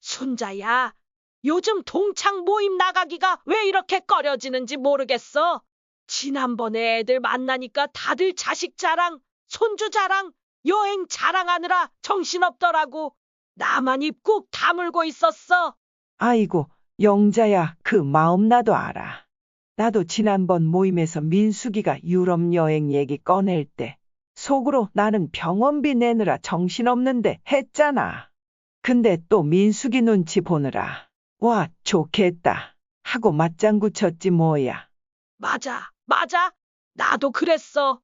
순자야, 요즘 동창 모임 나가기가 왜 이렇게 꺼려지는지 모르겠어. 지난번에 애들 만나니까 다들 자식 자랑, 손주 자랑, 여행 자랑하느라 정신없더라고. 나만 입 꾹 다물고 있었어. 아이고, 영자야, 그 마음 나도 알아. 나도 지난번 모임에서 민숙이가 유럽 여행 얘기 꺼낼 때 속으로 나는 병원비 내느라 정신없는데 했잖아. 근데 또 민숙이 눈치 보느라 와, 좋겠다 하고 맞장구 쳤지 뭐야. 맞아, 맞아. 나도 그랬어.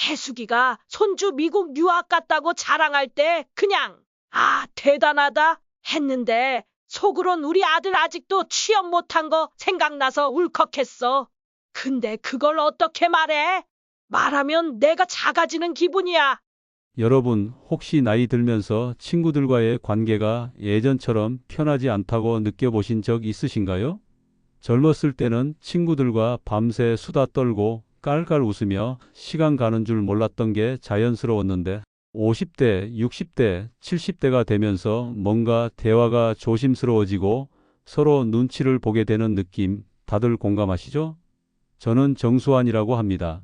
해숙이가 손주 미국 유학 갔다고 자랑할 때 그냥, 아, 대단하다 했는데 속으론 우리 아들 아직도 취업 못한 거 생각나서 울컥했어. 근데 그걸 어떻게 말해? 말하면 내가 작아지는 기분이야. 여러분, 혹시 나이 들면서 친구들과의 관계가 예전처럼 편하지 않다고 느껴보신 적 있으신가요? 젊었을 때는 친구들과 밤새 수다 떨고 깔깔 웃으며 시간 가는 줄 몰랐던 게 자연스러웠는데 50대, 60대, 70대가 되면서 뭔가 대화가 조심스러워지고 서로 눈치를 보게 되는 느낌 다들 공감하시죠? 저는 정수환이라고 합니다.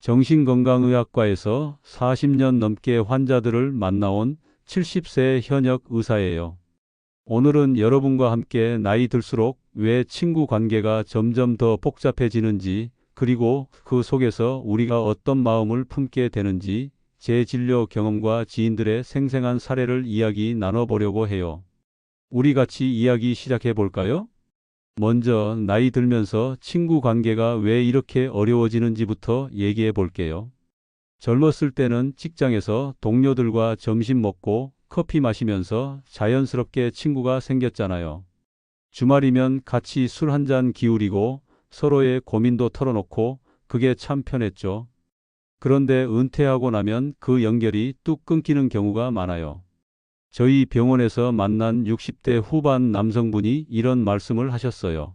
정신건강의학과에서 40년 넘게 환자들을 만나온 70세 현역 의사예요. 오늘은 여러분과 함께 나이 들수록 왜 친구 관계가 점점 더 복잡해지는지, 그리고 그 속에서 우리가 어떤 마음을 품게 되는지 제 진료 경험과 지인들의 생생한 사례를 이야기 나눠보려고 해요. 우리 같이 이야기 시작해 볼까요? 먼저 나이 들면서 친구 관계가 왜 이렇게 어려워지는지부터 얘기해 볼게요. 젊었을 때는 직장에서 동료들과 점심 먹고 커피 마시면서 자연스럽게 친구가 생겼잖아요. 주말이면 같이 술 한 잔 기울이고 서로의 고민도 털어놓고 그게 참 편했죠. 그런데 은퇴하고 나면 그 연결이 뚝 끊기는 경우가 많아요. 저희 병원에서 만난 60대 후반 남성분이 이런 말씀을 하셨어요.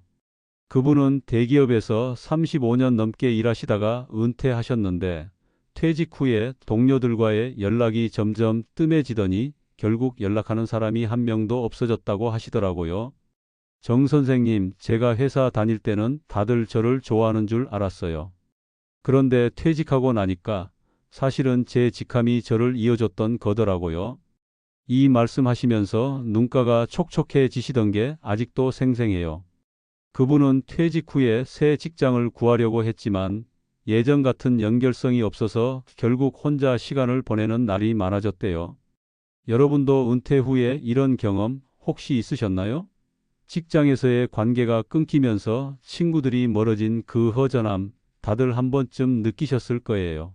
그분은 대기업에서 35년 넘게 일하시다가 은퇴하셨는데 퇴직 후에 동료들과의 연락이 점점 뜸해지더니 결국 연락하는 사람이 한 명도 없어졌다고 하시더라고요. 정 선생님, 제가 회사 다닐 때는 다들 저를 좋아하는 줄 알았어요. 그런데 퇴직하고 나니까 사실은 제 직함이 저를 이어줬던 거더라고요. 이 말씀하시면서 눈가가 촉촉해지시던 게 아직도 생생해요. 그분은 퇴직 후에 새 직장을 구하려고 했지만 예전 같은 연결성이 없어서 결국 혼자 시간을 보내는 날이 많아졌대요. 여러분도 은퇴 후에 이런 경험 혹시 있으셨나요? 직장에서의 관계가 끊기면서 친구들이 멀어진 그 허전함 다들 한 번쯤 느끼셨을 거예요.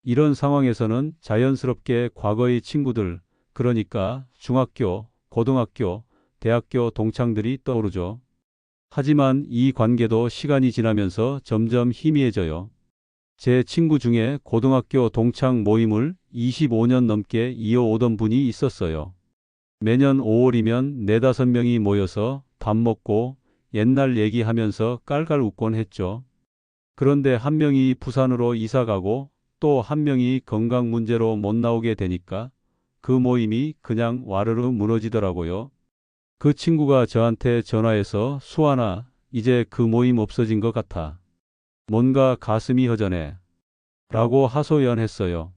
이런 상황에서는 자연스럽게 과거의 친구들, 그러니까 중학교, 고등학교, 대학교 동창들이 떠오르죠. 하지만 이 관계도 시간이 지나면서 점점 희미해져요. 제 친구 중에 고등학교 동창 모임을 25년 넘게 이어오던 분이 있었어요. 매년 5월이면 4~5명이 모여서 밥 먹고 옛날 얘기하면서 깔깔 웃곤 했죠. 그런데 한 명이 부산으로 이사 가고 또 한 명이 건강 문제로 못 나오게 되니까 그 모임이 그냥 와르르 무너지더라고요. 그 친구가 저한테 전화해서 수아나, 이제 그 모임 없어진 것 같아. 뭔가 가슴이 허전해. 라고 하소연했어요.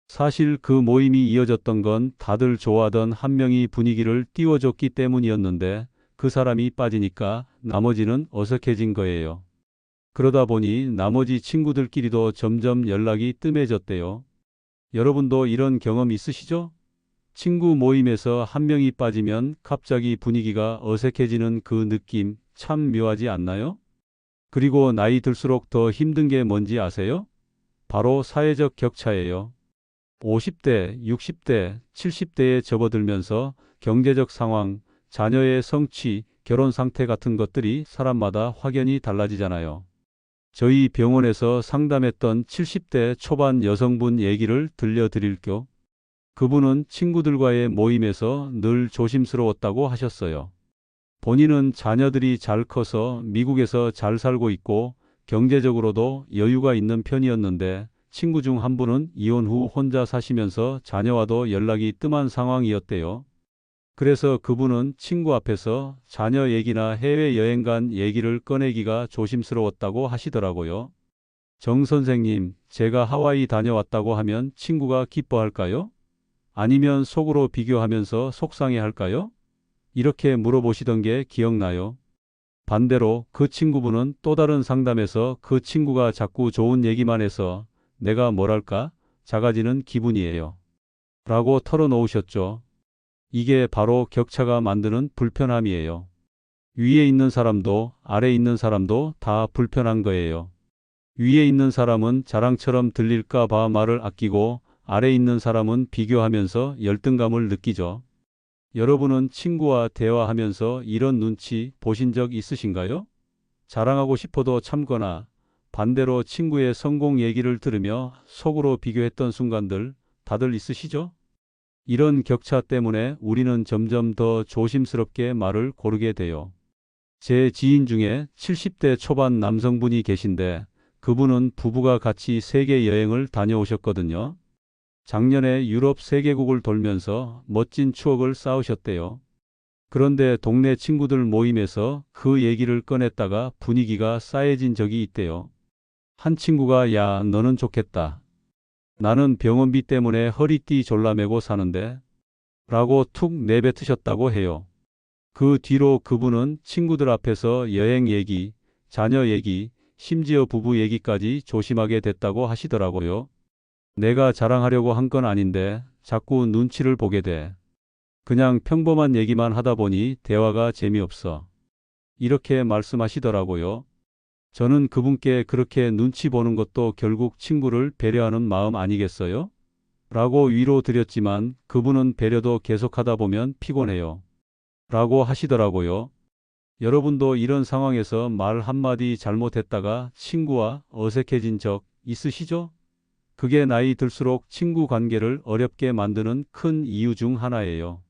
사실 그 모임이 이어졌던 건 다들 좋아하던 한 명이 분위기를 띄워줬기 때문이었는데 그 사람이 빠지니까 나머지는 어색해진 거예요. 그러다 보니 나머지 친구들끼리도 점점 연락이 뜸해졌대요. 여러분도 이런 경험 있으시죠? 친구 모임에서 한 명이 빠지면 갑자기 분위기가 어색해지는 그 느낌 참 묘하지 않나요? 그리고 나이 들수록 더 힘든 게 뭔지 아세요? 바로 사회적 격차예요. 50대, 60대, 70대에 접어들면서 경제적 상황, 자녀의 성취, 결혼 상태 같은 것들이 사람마다 확연히 달라지잖아요. 저희 병원에서 상담했던 70대 초반 여성분 얘기를 들려드릴게요. 그분은 친구들과의 모임에서 늘 조심스러웠다고 하셨어요. 본인은 자녀들이 잘 커서 미국에서 잘 살고 있고 경제적으로도 여유가 있는 편이었는데 친구 중 한 분은 이혼 후 혼자 사시면서 자녀와도 연락이 뜸한 상황이었대요. 그래서 그분은 친구 앞에서 자녀 얘기나 해외여행 간 얘기를 꺼내기가 조심스러웠다고 하시더라고요. 정 선생님, 제가 하와이 다녀왔다고 하면 친구가 기뻐할까요? 아니면 속으로 비교하면서 속상해할까요? 이렇게 물어보시던 게 기억나요. 반대로 그 친구분은 또 다른 상담에서 그 친구가 자꾸 좋은 얘기만 해서 내가 뭐랄까 작아지는 기분이에요. 라고 털어놓으셨죠. 이게 바로 격차가 만드는 불편함이에요. 위에 있는 사람도 아래 있는 사람도 다 불편한 거예요. 위에 있는 사람은 자랑처럼 들릴까 봐 말을 아끼고 아래 있는 사람은 비교하면서 열등감을 느끼죠. 여러분은 친구와 대화하면서 이런 눈치 보신 적 있으신가요? 자랑하고 싶어도 참거나 반대로 친구의 성공 얘기를 들으며 속으로 비교했던 순간들 다들 있으시죠? 이런 격차 때문에 우리는 점점 더 조심스럽게 말을 고르게 돼요. 제 지인 중에 70대 초반 남성분이 계신데 그분은 부부가 같이 세계 여행을 다녀오셨거든요. 작년에 유럽 3개국을 돌면서 멋진 추억을 쌓으셨대요. 그런데 동네 친구들 모임에서 그 얘기를 꺼냈다가 분위기가 싸해진 적이 있대요. 한 친구가 야, 너는 좋겠다. 나는 병원비 때문에 허리띠 졸라매고 사는데 라고 툭 내뱉으셨다고 해요. 그 뒤로 그분은 친구들 앞에서 여행 얘기, 자녀 얘기, 심지어 부부 얘기까지 조심하게 됐다고 하시더라고요. 내가 자랑하려고 한 건 아닌데 자꾸 눈치를 보게 돼. 그냥 평범한 얘기만 하다 보니 대화가 재미없어. 이렇게 말씀하시더라고요. 저는 그분께 그렇게 눈치 보는 것도 결국 친구를 배려하는 마음 아니겠어요? 라고 위로 드렸지만 그분은 배려도 계속하다 보면 피곤해요. 라고 하시더라고요. 여러분도 이런 상황에서 말 한마디 잘못했다가 친구와 어색해진 적 있으시죠? 그게 나이 들수록 친구 관계를 어렵게 만드는 큰 이유 중 하나예요.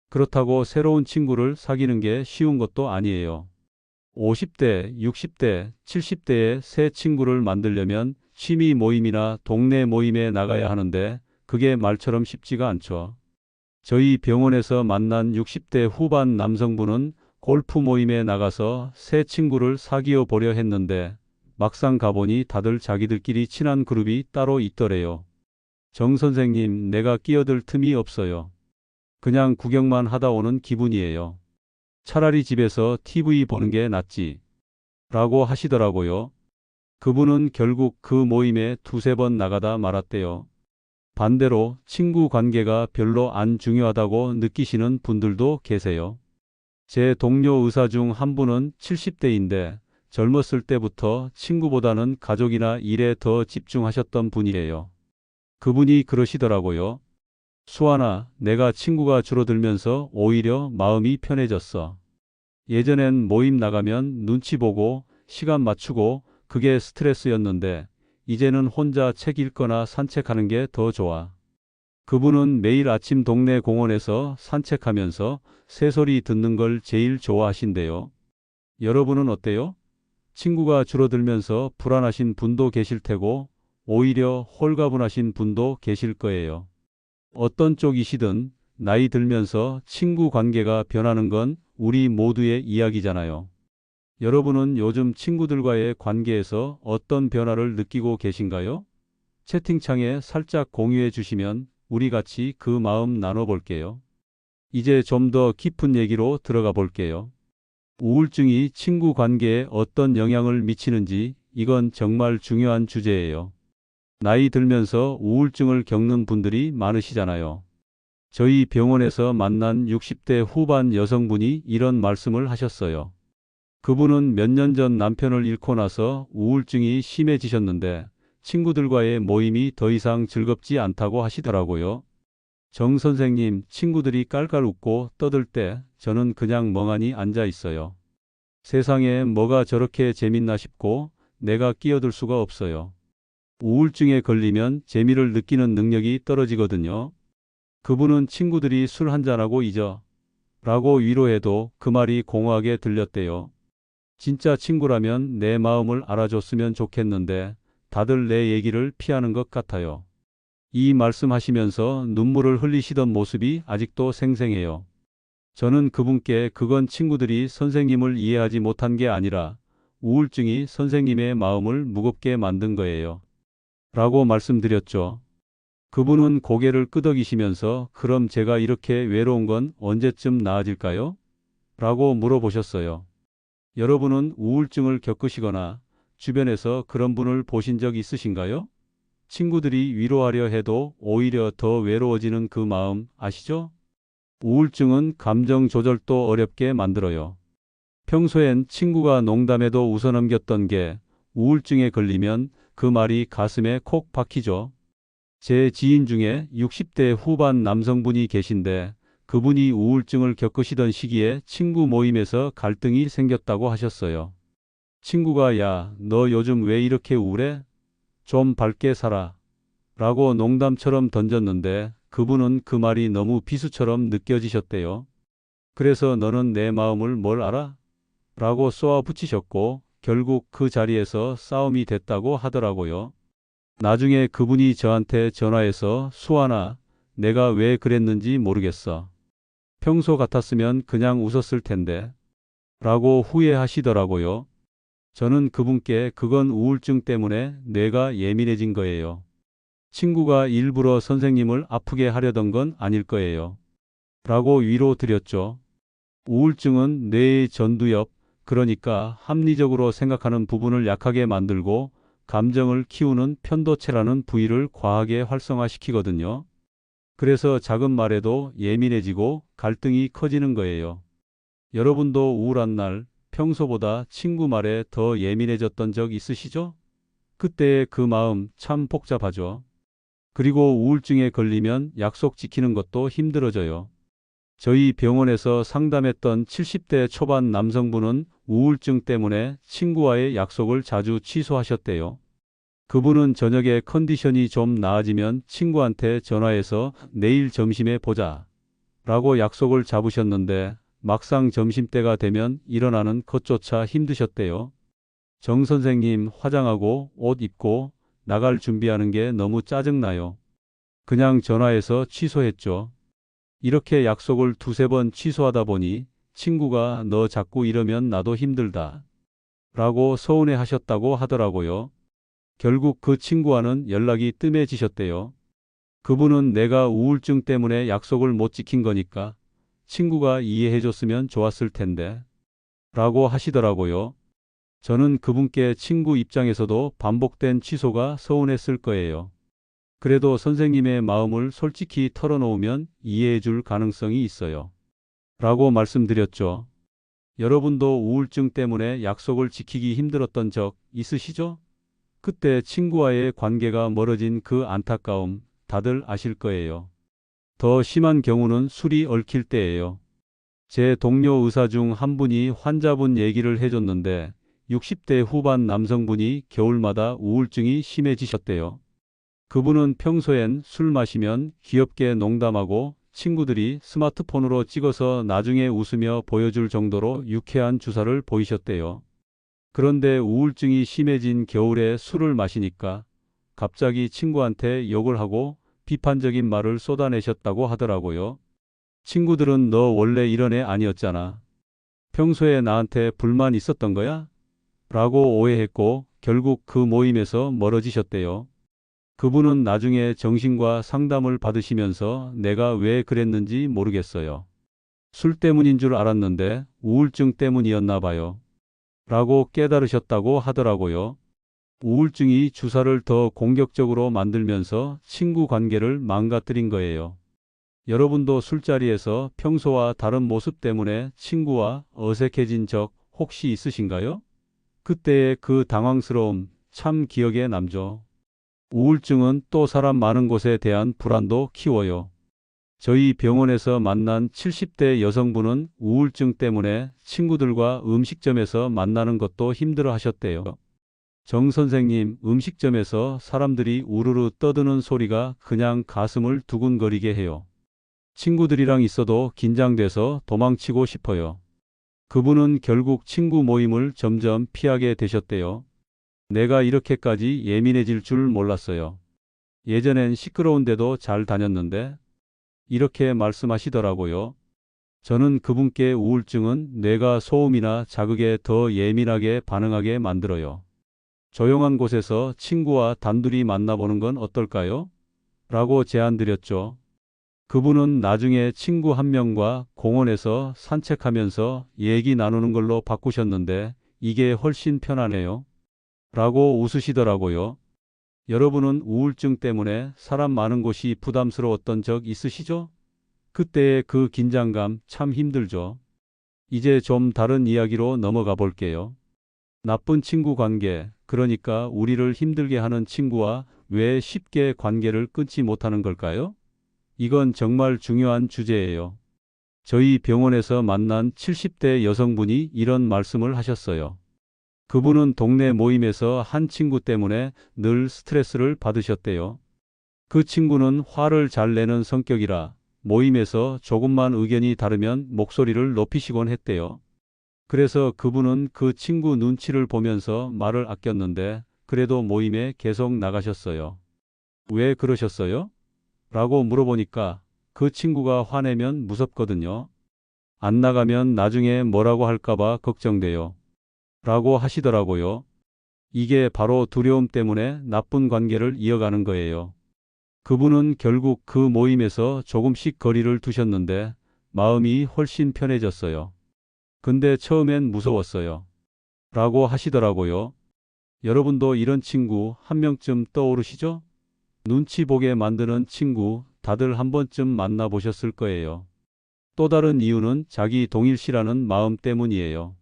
그렇다고 새로운 친구를 사귀는 게 쉬운 것도 아니에요. 50대, 60대, 70대에 새 친구를 만들려면 취미 모임이나 동네 모임에 나가야 하는데 그게 말처럼 쉽지가 않죠. 저희 병원에서 만난 60대 후반 남성분은 골프 모임에 나가서 새 친구를 사귀어 보려 했는데 막상 가보니 다들 자기들끼리 친한 그룹이 따로 있더래요. 정 선생님, 내가 끼어들 틈이 없어요. 그냥 구경만 하다 오는 기분이에요. 차라리 집에서 TV 보는 게 낫지. 라고 하시더라고요. 그분은 결국 그 모임에 2~3번 나가다 말았대요. 반대로 친구 관계가 별로 안 중요하다고 느끼시는 분들도 계세요. 제 동료 의사 중 한 분은 70대인데 젊었을 때부터 친구보다는 가족이나 일에 더 집중하셨던 분이에요. 그분이 그러시더라고요. 수아나, 내가 친구가 줄어들면서 오히려 마음이 편해졌어. 예전엔 모임 나가면 눈치 보고 시간 맞추고 그게 스트레스였는데 이제는 혼자 책 읽거나 산책하는 게 더 좋아. 그분은 매일 아침 동네 공원에서 산책하면서 새소리 듣는 걸 제일 좋아하신대요. 여러분은 어때요? 친구가 줄어들면서 불안하신 분도 계실 테고 오히려 홀가분하신 분도 계실 거예요. 어떤 쪽이시든 나이 들면서 친구 관계가 변하는 건 우리 모두의 이야기잖아요. 여러분은 요즘 친구들과의 관계에서 어떤 변화를 느끼고 계신가요? 채팅창에 살짝 공유해 주시면 우리 같이 그 마음 나눠볼게요. 이제 좀 더 깊은 얘기로 들어가 볼게요. 우울증이 친구 관계에 어떤 영향을 미치는지 이건 정말 중요한 주제예요. 나이 들면서 우울증을 겪는 분들이 많으시잖아요. 저희 병원에서 만난 60대 후반 여성분이 이런 말씀을 하셨어요. 그분은 몇 년 전 남편을 잃고 나서 우울증이 심해지셨는데 친구들과의 모임이 더 이상 즐겁지 않다고 하시더라고요. 정 선생님, 친구들이 깔깔 웃고 떠들 때 저는 그냥 멍하니 앉아 있어요. 세상에 뭐가 저렇게 재밌나 싶고 내가 끼어들 수가 없어요. 우울증에 걸리면 재미를 느끼는 능력이 떨어지거든요. 그분은 친구들이 술 한잔하고 잊어 라고 위로해도 그 말이 공허하게 들렸대요. 진짜 친구라면 내 마음을 알아줬으면 좋겠는데 다들 내 얘기를 피하는 것 같아요. 이 말씀하시면서 눈물을 흘리시던 모습이 아직도 생생해요. 저는 그분께 그건 친구들이 선생님을 이해하지 못한 게 아니라 우울증이 선생님의 마음을 무겁게 만든 거예요. 라고 말씀드렸죠. 그분은 고개를 끄덕이시면서 그럼 제가 이렇게 외로운 건 언제쯤 나아질까요? 라고 물어보셨어요. 여러분은 우울증을 겪으시거나 주변에서 그런 분을 보신 적 있으신가요? 친구들이 위로하려 해도 오히려 더 외로워지는 그 마음 아시죠? 우울증은 감정 조절도 어렵게 만들어요. 평소엔 친구가 농담해도 웃어넘겼던 게 우울증에 걸리면 그 말이 가슴에 콕 박히죠. 제 지인 중에 60대 후반 남성분이 계신데 그분이 우울증을 겪으시던 시기에 친구 모임에서 갈등이 생겼다고 하셨어요. 친구가 야, 너 요즘 왜 이렇게 우울해? 좀 밝게 살아. 라고 농담처럼 던졌는데 그분은 그 말이 너무 비수처럼 느껴지셨대요. 그래서 너는 내 마음을 뭘 알아? 라고 쏘아붙이셨고 결국 그 자리에서 싸움이 됐다고 하더라고요. 나중에 그분이 저한테 전화해서 수아나, 내가 왜 그랬는지 모르겠어. 평소 같았으면 그냥 웃었을 텐데. 라고 후회하시더라고요. 저는 그분께 그건 우울증 때문에 뇌가 예민해진 거예요. 친구가 일부러 선생님을 아프게 하려던 건 아닐 거예요. 라고 위로 드렸죠. 우울증은 뇌의 전두엽, 그러니까 합리적으로 생각하는 부분을 약하게 만들고 감정을 키우는 편도체라는 부위를 과하게 활성화시키거든요. 그래서 작은 말에도 예민해지고 갈등이 커지는 거예요. 여러분도 우울한 날 평소보다 친구 말에 더 예민해졌던 적 있으시죠? 그때의 그 마음 참 복잡하죠. 그리고 우울증에 걸리면 약속 지키는 것도 힘들어져요. 저희 병원에서 상담했던 70대 초반 남성분은 우울증 때문에 친구와의 약속을 자주 취소하셨대요. 그분은 저녁에 컨디션이 좀 나아지면 친구한테 전화해서 내일 점심에 보자 라고 약속을 잡으셨는데 막상 점심때가 되면 일어나는 것조차 힘드셨대요. 정 선생님, 화장하고 옷 입고 나갈 준비하는 게 너무 짜증나요. 그냥 전화해서 취소했죠. 이렇게 약속을 두세 번 취소하다 보니 친구가 너 자꾸 이러면 나도 힘들다 라고 서운해 하셨다고 하더라고요. 결국 그 친구와는 연락이 뜸해지셨대요. 그분은 내가 우울증 때문에 약속을 못 지킨 거니까 친구가 이해해줬으면 좋았을 텐데 라고 하시더라고요. 저는 그분께 친구 입장에서도 반복된 취소가 서운했을 거예요. 그래도 선생님의 마음을 솔직히 털어놓으면 이해해 줄 가능성이 있어요. 라고 말씀드렸죠. 여러분도 우울증 때문에 약속을 지키기 힘들었던 적 있으시죠? 그때 친구와의 관계가 멀어진 그 안타까움 다들 아실 거예요. 더 심한 경우는 술이 얽힐 때예요. 제 동료 의사 중 한 분이 환자분 얘기를 해줬는데 60대 후반 남성분이 겨울마다 우울증이 심해지셨대요. 그분은 평소엔 술 마시면 귀엽게 농담하고 친구들이 스마트폰으로 찍어서 나중에 웃으며 보여줄 정도로 유쾌한 주사를 보이셨대요. 그런데 우울증이 심해진 겨울에 술을 마시니까 갑자기 친구한테 욕을 하고 비판적인 말을 쏟아내셨다고 하더라고요. 친구들은 너 원래 이런 애 아니었잖아. 평소에 나한테 불만 있었던 거야? 라고 오해했고 결국 그 모임에서 멀어지셨대요. 그분은 나중에 정신과 상담을 받으시면서 내가 왜 그랬는지 모르겠어요. 술 때문인 줄 알았는데 우울증 때문이었나 봐요. 라고 깨달으셨다고 하더라고요. 우울증이 주사를 더 공격적으로 만들면서 친구 관계를 망가뜨린 거예요. 여러분도 술자리에서 평소와 다른 모습 때문에 친구와 어색해진 적 혹시 있으신가요? 그때의 그 당황스러움 참 기억에 남죠. 우울증은 또 사람 많은 곳에 대한 불안도 키워요. 저희 병원에서 만난 70대 여성분은 우울증 때문에 친구들과 음식점에서 만나는 것도 힘들어 하셨대요. 정 선생님, 음식점에서 사람들이 우르르 떠드는 소리가 그냥 가슴을 두근거리게 해요. 친구들이랑 있어도 긴장돼서 도망치고 싶어요. 그분은 결국 친구 모임을 점점 피하게 되셨대요. 내가 이렇게까지 예민해질 줄 몰랐어요. 예전엔 시끄러운데도 잘 다녔는데 이렇게 말씀하시더라고요. 저는 그분께 우울증은 뇌가 소음이나 자극에 더 예민하게 반응하게 만들어요. 조용한 곳에서 친구와 단둘이 만나보는 건 어떨까요? 라고 제안드렸죠. 그분은 나중에 친구 한 명과 공원에서 산책하면서 얘기 나누는 걸로 바꾸셨는데 이게 훨씬 편하네요. 라고 웃으시더라고요. 여러분은 우울증 때문에 사람 많은 곳이 부담스러웠던 적 있으시죠? 그때의 그 긴장감 참 힘들죠. 이제 좀 다른 이야기로 넘어가 볼게요. 나쁜 친구 관계, 그러니까 우리를 힘들게 하는 친구와 왜 쉽게 관계를 끊지 못하는 걸까요? 이건 정말 중요한 주제예요. 저희 병원에서 만난 70대 여성분이 이런 말씀을 하셨어요. 그분은 동네 모임에서 한 친구 때문에 늘 스트레스를 받으셨대요. 그 친구는 화를 잘 내는 성격이라 모임에서 조금만 의견이 다르면 목소리를 높이시곤 했대요. 그래서 그분은 그 친구 눈치를 보면서 말을 아꼈는데 그래도 모임에 계속 나가셨어요. 왜 그러셨어요? 라고 물어보니까 그 친구가 화내면 무섭거든요. 안 나가면 나중에 뭐라고 할까봐 걱정돼요. 라고 하시더라고요. 이게 바로 두려움 때문에 나쁜 관계를 이어가는 거예요. 그분은 결국 그 모임에서 조금씩 거리를 두셨는데 마음이 훨씬 편해졌어요. 근데 처음엔 무서웠어요. 라고 하시더라고요. 여러분도 이런 친구 한 명쯤 떠오르시죠? 눈치 보게 만드는 친구 다들 한 번쯤 만나보셨을 거예요. 또 다른 이유는 자기 동일시라는 마음 때문이에요.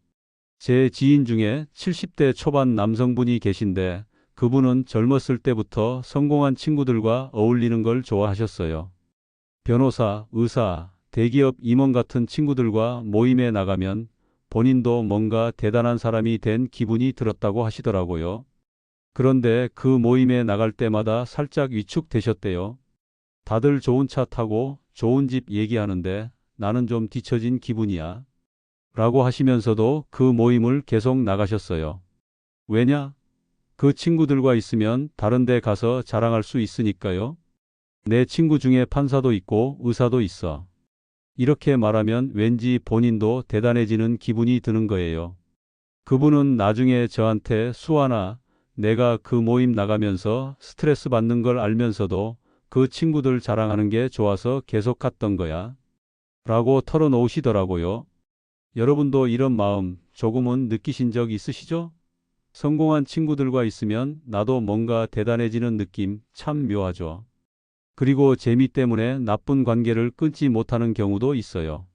제 지인 중에 70대 초반 남성분이 계신데 그분은 젊었을 때부터 성공한 친구들과 어울리는 걸 좋아하셨어요. 변호사, 의사, 대기업 임원 같은 친구들과 모임에 나가면 본인도 뭔가 대단한 사람이 된 기분이 들었다고 하시더라고요. 그런데 그 모임에 나갈 때마다 살짝 위축되셨대요. 다들 좋은 차 타고 좋은 집 얘기하는데 나는 좀 뒤처진 기분이야. 라고 하시면서도 그 모임을 계속 나가셨어요. 왜냐? 그 친구들과 있으면 다른 데 가서 자랑할 수 있으니까요. 내 친구 중에 판사도 있고 의사도 있어. 이렇게 말하면 왠지 본인도 대단해지는 기분이 드는 거예요. 그분은 나중에 저한테 수아나, 내가 그 모임 나가면서 스트레스 받는 걸 알면서도 그 친구들 자랑하는 게 좋아서 계속 갔던 거야. 라고 털어놓으시더라고요. 여러분도 이런 마음 조금은 느끼신 적 있으시죠? 성공한 친구들과 있으면 나도 뭔가 대단해지는 느낌 참 묘하죠. 그리고 재미 때문에 나쁜 관계를 끊지 못하는 경우도 있어요.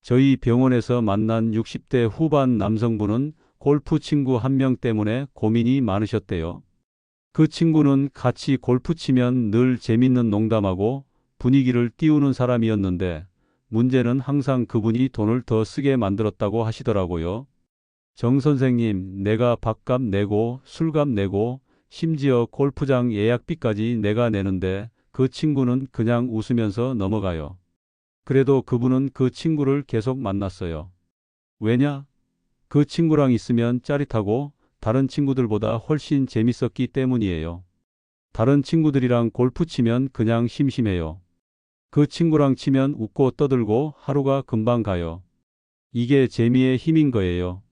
저희 병원에서 만난 60대 후반 남성분은 골프 친구 한 명 때문에 고민이 많으셨대요. 그 친구는 같이 골프 치면 늘 재밌는 농담하고 분위기를 띄우는 사람이었는데 문제는 항상 그분이 돈을 더 쓰게 만들었다고 하시더라고요. 정 선생님, 내가 밥값 내고 술값 내고 심지어 골프장 예약비까지 내가 내는데 그 친구는 그냥 웃으면서 넘어가요. 그래도 그분은 그 친구를 계속 만났어요. 왜냐? 그 친구랑 있으면 짜릿하고 다른 친구들보다 훨씬 재밌었기 때문이에요. 다른 친구들이랑 골프 치면 그냥 심심해요. 그 친구랑 치면 웃고 떠들고 하루가 금방 가요. 이게 재미의 힘인 거예요.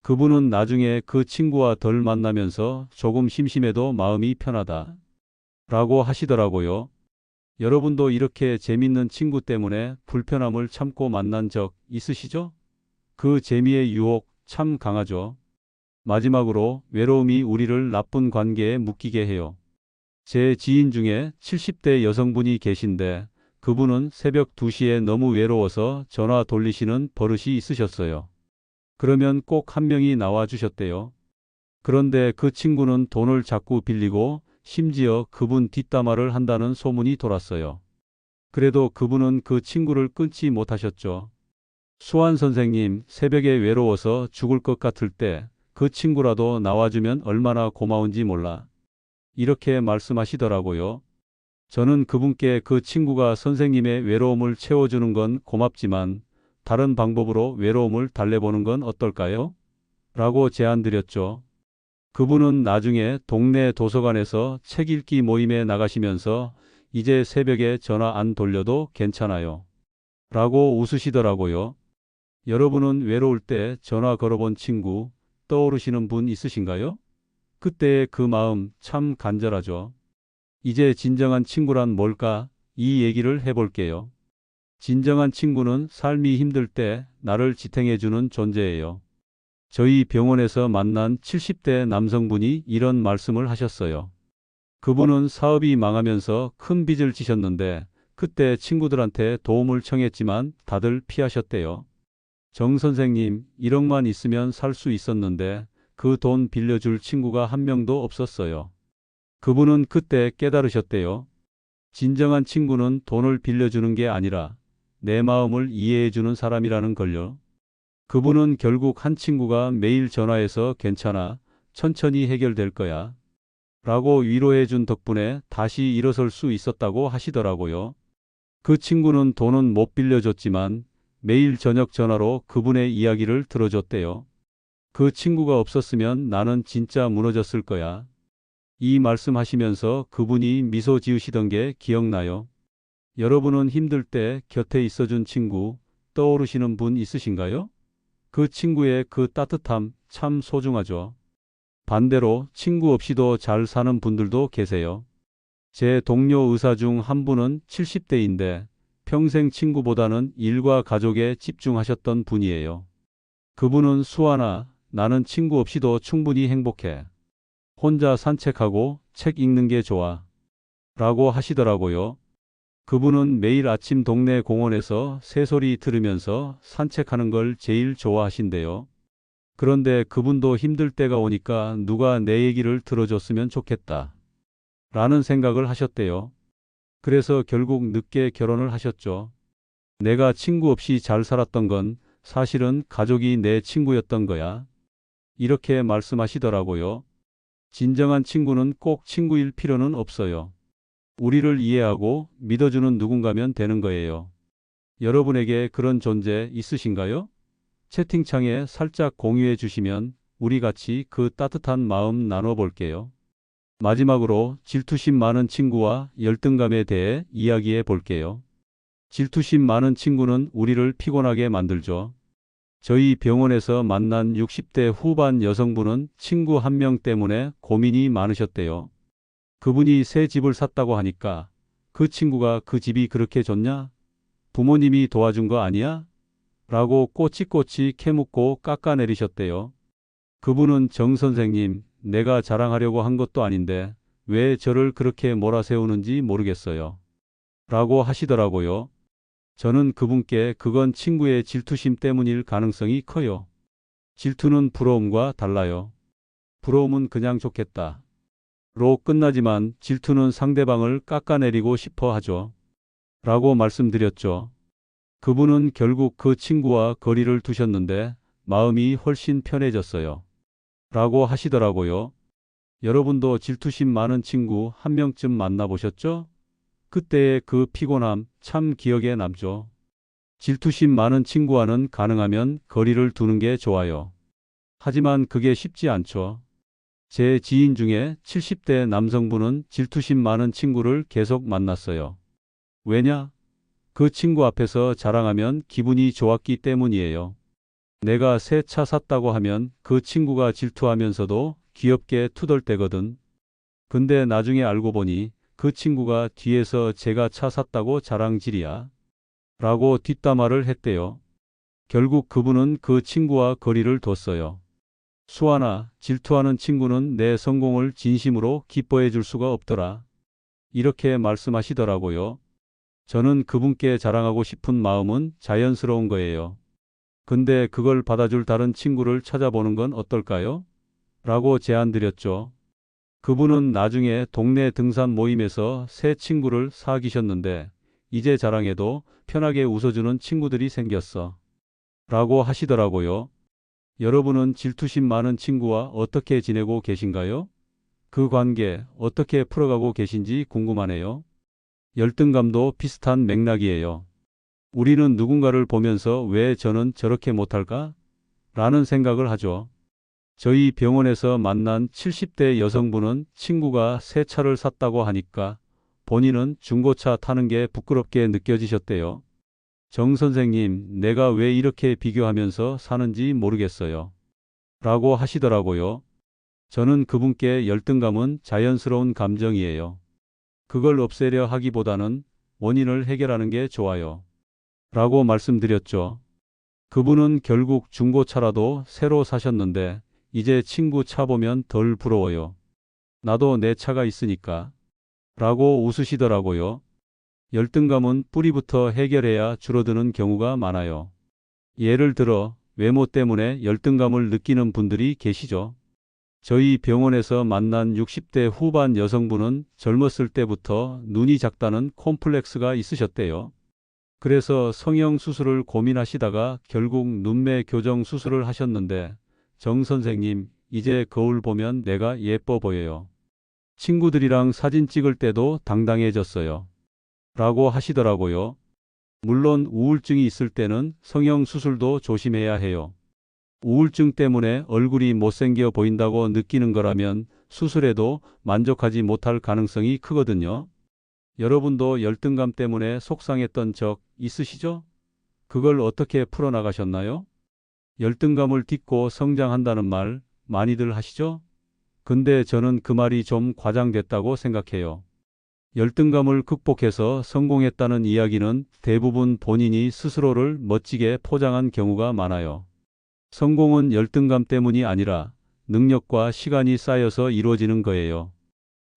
그분은 나중에 그 친구와 덜 만나면서 조금 심심해도 마음이 편하다. 라고 하시더라고요. 여러분도 이렇게 재밌는 친구 때문에 불편함을 참고 만난 적 있으시죠? 그 재미의 유혹 참 강하죠. 마지막으로 외로움이 우리를 나쁜 관계에 묶이게 해요. 제 지인 중에 70대 여성분이 계신데 그분은 새벽 2시에 너무 외로워서 전화 돌리시는 버릇이 있으셨어요. 그러면 꼭 한 명이 나와주셨대요. 그런데 그 친구는 돈을 자꾸 빌리고 심지어 그분 뒷담화를 한다는 소문이 돌았어요. 그래도 그분은 그 친구를 끊지 못하셨죠. 수환 선생님, 새벽에 외로워서 죽을 것 같을 때 그 친구라도 나와주면 얼마나 고마운지 몰라. 이렇게 말씀하시더라고요. 저는 그분께 그 친구가 선생님의 외로움을 채워주는 건 고맙지만 다른 방법으로 외로움을 달래보는 건 어떨까요? 라고 제안드렸죠. 그분은 나중에 동네 도서관에서 책 읽기 모임에 나가시면서 이제 새벽에 전화 안 돌려도 괜찮아요. 라고 웃으시더라고요. 여러분은 외로울 때 전화 걸어본 친구 떠오르시는 분 있으신가요? 그때의 그 마음 참 간절하죠. 이제 진정한 친구란 뭘까? 이 얘기를 해볼게요. 진정한 친구는 삶이 힘들 때 나를 지탱해주는 존재예요. 저희 병원에서 만난 70대 남성분이 이런 말씀을 하셨어요. 그분은 사업이 망하면서 큰 빚을 지셨는데 그때 친구들한테 도움을 청했지만 다들 피하셨대요. 정 선생님, 1억만 있으면 살 수 있었는데 그 돈 빌려줄 친구가 한 명도 없었어요. 그분은 그때 깨달으셨대요. 진정한 친구는 돈을 빌려주는 게 아니라 내 마음을 이해해주는 사람이라는 걸요. 그분은 결국 한 친구가 매일 전화해서 괜찮아, 천천히 해결될 거야 라고 위로해준 덕분에 다시 일어설 수 있었다고 하시더라고요. 그 친구는 돈은 못 빌려줬지만 매일 저녁 전화로 그분의 이야기를 들어줬대요. 그 친구가 없었으면 나는 진짜 무너졌을 거야. 이 말씀하시면서 그분이 미소 지으시던 게 기억나요. 여러분은 힘들 때 곁에 있어준 친구 떠오르시는 분 있으신가요? 그 친구의 그 따뜻함 참 소중하죠. 반대로 친구 없이도 잘 사는 분들도 계세요. 제 동료 의사 중 한 분은 70대인데 평생 친구보다는 일과 가족에 집중하셨던 분이에요. 그분은 수아나, 나는 친구 없이도 충분히 행복해. 혼자 산책하고 책 읽는 게 좋아. 라고 하시더라고요. 그분은 매일 아침 동네 공원에서 새소리 들으면서 산책하는 걸 제일 좋아하신대요. 그런데 그분도 힘들 때가 오니까 누가 내 얘기를 들어줬으면 좋겠다. 라는 생각을 하셨대요. 그래서 결국 늦게 결혼을 하셨죠. 내가 친구 없이 잘 살았던 건 사실은 가족이 내 친구였던 거야. 이렇게 말씀하시더라고요. 진정한 친구는 꼭 친구일 필요는 없어요. 우리를 이해하고 믿어주는 누군가면 되는 거예요. 여러분에게 그런 존재 있으신가요? 채팅창에 살짝 공유해 주시면 우리 같이 그 따뜻한 마음 나눠 볼게요. 마지막으로 질투심 많은 친구와 열등감에 대해 이야기해 볼게요. 질투심 많은 친구는 우리를 피곤하게 만들죠. 저희 병원에서 만난 60대 후반 여성분은 친구 한 명 때문에 고민이 많으셨대요. 그분이 새 집을 샀다고 하니까 그 친구가 그 집이 그렇게 좋냐? 부모님이 도와준 거 아니야? 라고 꼬치꼬치 캐묻고 깎아내리셨대요. 그분은 정 선생님, 내가 자랑하려고 한 것도 아닌데 왜 저를 그렇게 몰아세우는지 모르겠어요. 라고 하시더라고요. 저는 그분께 그건 친구의 질투심 때문일 가능성이 커요. 질투는 부러움과 달라요. 부러움은 그냥 좋겠다. 로 끝나지만 질투는 상대방을 깎아내리고 싶어 하죠. 라고 말씀드렸죠. 그분은 결국 그 친구와 거리를 두셨는데 마음이 훨씬 편해졌어요. 라고 하시더라고요. 여러분도 질투심 많은 친구 한 명쯤 만나보셨죠? 그때의 그 피곤함 참 기억에 남죠. 질투심 많은 친구와는 가능하면 거리를 두는 게 좋아요. 하지만 그게 쉽지 않죠. 제 지인 중에 70대 남성분은 질투심 많은 친구를 계속 만났어요. 왜냐? 그 친구 앞에서 자랑하면 기분이 좋았기 때문이에요. 내가 새 차 샀다고 하면 그 친구가 질투하면서도 귀엽게 투덜대거든. 근데 나중에 알고 보니 그 친구가 뒤에서 제가 차 샀다고 자랑질이야. 라고 뒷담화를 했대요. 결국 그분은 그 친구와 거리를 뒀어요. 수아나, 질투하는 친구는 내 성공을 진심으로 기뻐해 줄 수가 없더라. 이렇게 말씀하시더라고요. 저는 그분께 자랑하고 싶은 마음은 자연스러운 거예요. 근데 그걸 받아줄 다른 친구를 찾아보는 건 어떨까요? 라고 제안드렸죠. 그분은 나중에 동네 등산 모임에서 새 친구를 사귀셨는데 이제 자랑해도 편하게 웃어주는 친구들이 생겼어. 라고 하시더라고요. 여러분은 질투심 많은 친구와 어떻게 지내고 계신가요? 그 관계 어떻게 풀어가고 계신지 궁금하네요. 열등감도 비슷한 맥락이에요. 우리는 누군가를 보면서 왜 저는 저렇게 못할까? 라는 생각을 하죠. 저희 병원에서 만난 70대 여성분은 친구가 새 차를 샀다고 하니까 본인은 중고차 타는 게 부끄럽게 느껴지셨대요. 정 선생님, 내가 왜 이렇게 비교하면서 사는지 모르겠어요. 라고 하시더라고요. 저는 그분께 열등감은 자연스러운 감정이에요. 그걸 없애려 하기보다는 원인을 해결하는 게 좋아요. 라고 말씀드렸죠. 그분은 결국 중고차라도 새로 사셨는데 이제 친구 차 보면 덜 부러워요. 나도 내 차가 있으니까. 라고 웃으시더라고요. 열등감은 뿌리부터 해결해야 줄어드는 경우가 많아요. 예를 들어 외모 때문에 열등감을 느끼는 분들이 계시죠. 저희 병원에서 만난 60대 후반 여성분은 젊었을 때부터 눈이 작다는 콤플렉스가 있으셨대요. 그래서 성형 수술을 고민하시다가 결국 눈매 교정 수술을 하셨는데, 정 선생님, 이제 거울 보면 내가 예뻐 보여요. 친구들이랑 사진 찍을 때도 당당해졌어요. 라고 하시더라고요. 물론 우울증이 있을 때는 성형 수술도 조심해야 해요. 우울증 때문에 얼굴이 못생겨 보인다고 느끼는 거라면 수술에도 만족하지 못할 가능성이 크거든요. 여러분도 열등감 때문에 속상했던 적 있으시죠? 그걸 어떻게 풀어나가셨나요? 열등감을 딛고 성장한다는 말 많이들 하시죠? 근데 저는 그 말이 좀 과장됐다고 생각해요. 열등감을 극복해서 성공했다는 이야기는 대부분 본인이 스스로를 멋지게 포장한 경우가 많아요. 성공은 열등감 때문이 아니라 능력과 시간이 쌓여서 이루어지는 거예요.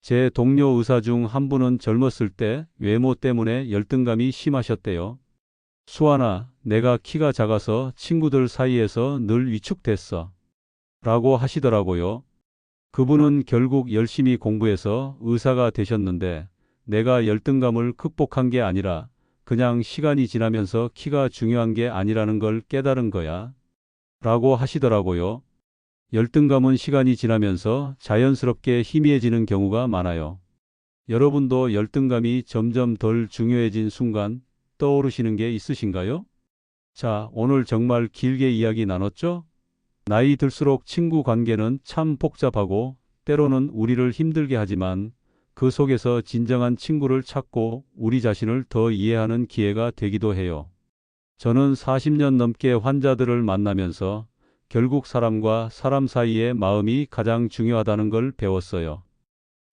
제 동료 의사 중 한 분은 젊었을 때 외모 때문에 열등감이 심하셨대요. 수아나, 내가 키가 작아서 친구들 사이에서 늘 위축됐어. 라고 하시더라고요. 그분은 결국 열심히 공부해서 의사가 되셨는데 내가 열등감을 극복한 게 아니라 그냥 시간이 지나면서 키가 중요한 게 아니라는 걸 깨달은 거야. 라고 하시더라고요. 열등감은 시간이 지나면서 자연스럽게 희미해지는 경우가 많아요. 여러분도 열등감이 점점 덜 중요해진 순간 떠오르시는 게 있으신가요? 자, 오늘 정말 길게 이야기 나눴죠? 나이 들수록 친구 관계는 참 복잡하고 때로는 우리를 힘들게 하지만 그 속에서 진정한 친구를 찾고 우리 자신을 더 이해하는 기회가 되기도 해요. 저는 40년 넘게 환자들을 만나면서 결국 사람과 사람 사이의 마음이 가장 중요하다는 걸 배웠어요.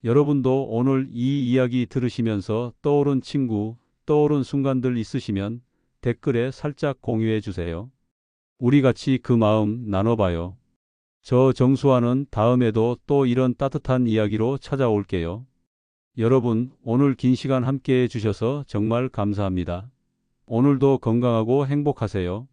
여러분도 오늘 이 이야기 들으시면서 떠오른 친구, 떠오른 순간들 있으시면 댓글에 살짝 공유해 주세요. 우리 같이 그 마음 나눠봐요. 저 정수환은 다음에도 또 이런 따뜻한 이야기로 찾아올게요. 여러분, 오늘 긴 시간 함께 해주셔서 정말 감사합니다. 오늘도 건강하고 행복하세요.